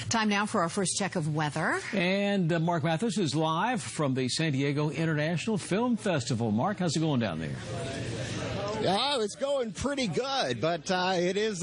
Time now for our first check of weather. And Mark Mathis is live from the San Diego International Film Festival. Mark, how's it going down there? Oh, it's going pretty good, but it is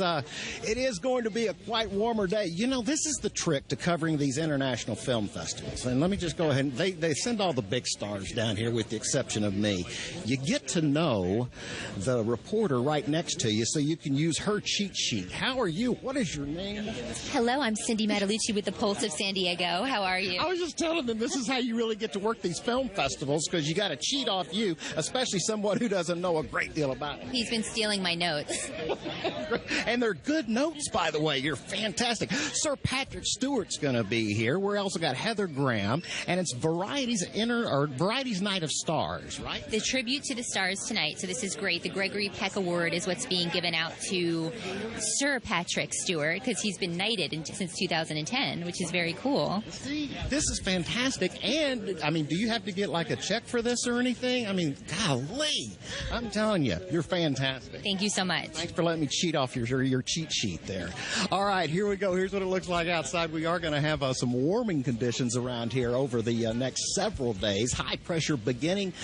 going to be a quite warmer day. You know, this is the trick to covering these international film festivals. And let me just go ahead. They send all the big stars down here with the exception of me. You get to know the reporter right next to you so you can use her cheat sheet. How are you? What is your name? Hello, I'm Cindy Matalucci with the Pulse of San Diego. How are you? I was just telling them this is how you really get to work these film festivals, because you got to cheat off you, especially someone who doesn't know a great deal about it. He's been stealing my notes. And they're good notes, by the way. You're fantastic. Sir Patrick Stewart's going to be here. We also got Heather Graham, and it's Variety's Night of Stars, right? The tribute to the stars tonight, so this is great. The Gregory Peck Award is what's being given out to Sir Patrick Stewart, because he's been knighted since 2010, which is very cool. See, this is fantastic. And, I mean, do you have to get, like, a check for this or anything? I mean, golly, I'm telling you, you're fantastic. Thank you so much. Thanks for letting me cheat off your cheat sheet there. All right, here we go. Here's what it looks like outside. We are going to have some warming conditions around here over the next several days. High pressure beginning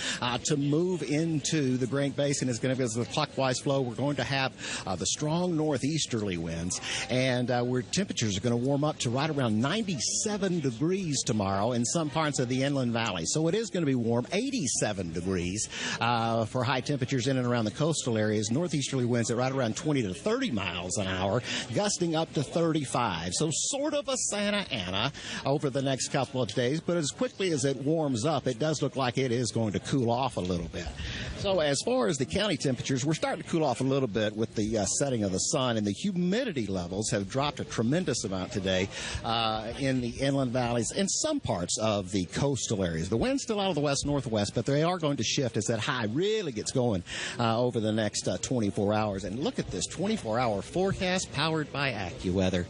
to move into the Great Basin. Is going to be as the clockwise flow. We're going to have the strong northeasterly winds, and where temperatures are going to warm up to right around 97 degrees tomorrow in some parts of the inland valley. So it is going to be warm. 87 degrees for high temperatures in and around the coastal areas. Northeasterly winds at right around 20 to 30 miles an hour, gusting up to 35. So sort of a Santa Ana over the next couple of days, but as quickly as it warms up, it does look like it is going to cool off a little bit. So as far as the county temperatures, we're starting to cool off a little bit with the setting of the sun, and the humidity levels have dropped a tremendous amount today in the inland valleys and some parts of the coastal areas. The wind's still out of the west-northwest, but they are going to shift as that high really gets going over the next 24 hours. And look at this 24-hour forecast powered by AccuWeather.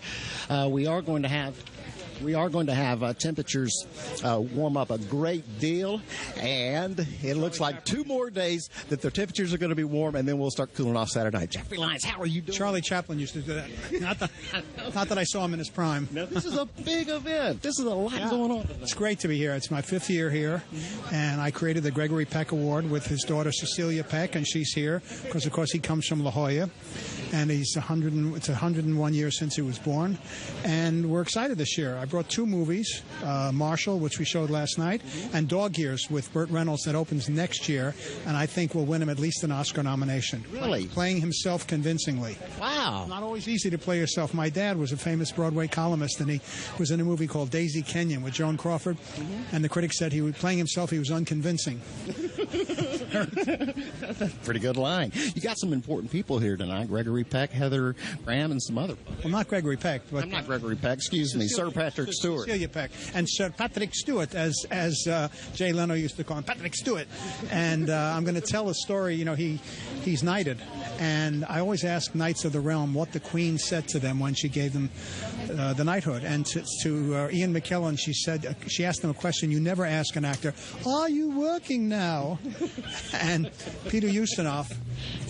We are going to have temperatures warm up a great deal, and it looks like 2 more days that the temperatures are going to be warm, and then we'll start cooling off Saturday night. Jeffrey Lyons, how are you doing? Charlie Chaplin used to do that. Not that I saw him in his prime. Now, this is a big event. This is a lot going on tonight. It's great to be here. It's my 5th year here, and I created the Gregory Peck Award with his daughter Cecilia Peck, and she's here because, of course, he comes from La Jolla, and it's 101 years since he was born, and we're excited this year. I brought 2 movies, Marshall, which we showed last night, and Dog Years with Burt Reynolds that opens next year, and I think will win him at least an Oscar nomination. Really? Playing himself convincingly. Wow. Not always easy to play yourself. My dad was a famous Broadway columnist, and he was in a movie called Daisy Kenyon with Joan Crawford, and the critics said playing himself, he was unconvincing. Pretty good line. You got some important people here tonight. Gregory Peck, Heather Graham, and some other folks. Well, not Gregory Peck. But I'm not Gregory Peck. Excuse me. Sir Patrick Stewart. Cecilia Peck. And Sir Patrick Stewart, as Jay Leno used to call him, Patrick Stewart. And I'm going to tell a story. You know, he's knighted. And I always ask knights of the realm what the Queen said to them when she gave them the knighthood. And to Ian McKellen, she asked him a question you never ask an actor: are you working now? And Peter Ustinov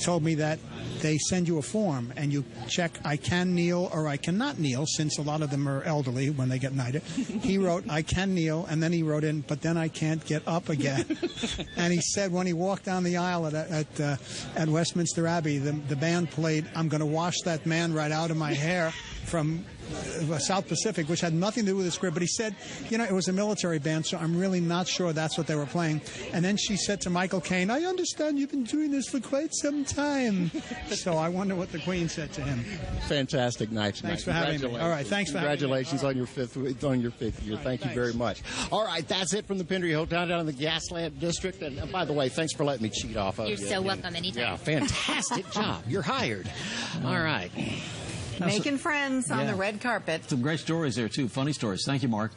told me that they send you a form and you check, I can kneel or I cannot kneel, since a lot of them are elderly when they get knighted. He wrote, I can kneel, and then he wrote in, but then I can't get up again. And he said when he walked down the aisle at Westminster Abbey, the band played I'm Gonna Wash That Man Right Out of My Hair from South Pacific, which had nothing to do with the script, but he said, you know, it was a military band, so I'm really not sure that's what they were playing. And then she said to Michael Caine, I understand you've been doing this for quite some time. So I wonder what the Queen said to him. Fantastic night tonight. Thanks for having me. All right, thanks for having me. Congratulations on your fifth year. Thank you very much. All right, that's it from the Pendry Hotel down in the Gaslamp District. And by the way, thanks for letting me cheat off of you. You're so welcome anytime. Yeah, fantastic job. You're hired. All right. Making friends on the red carpet. Some great stories there, too. Funny stories. Thank you, Mark.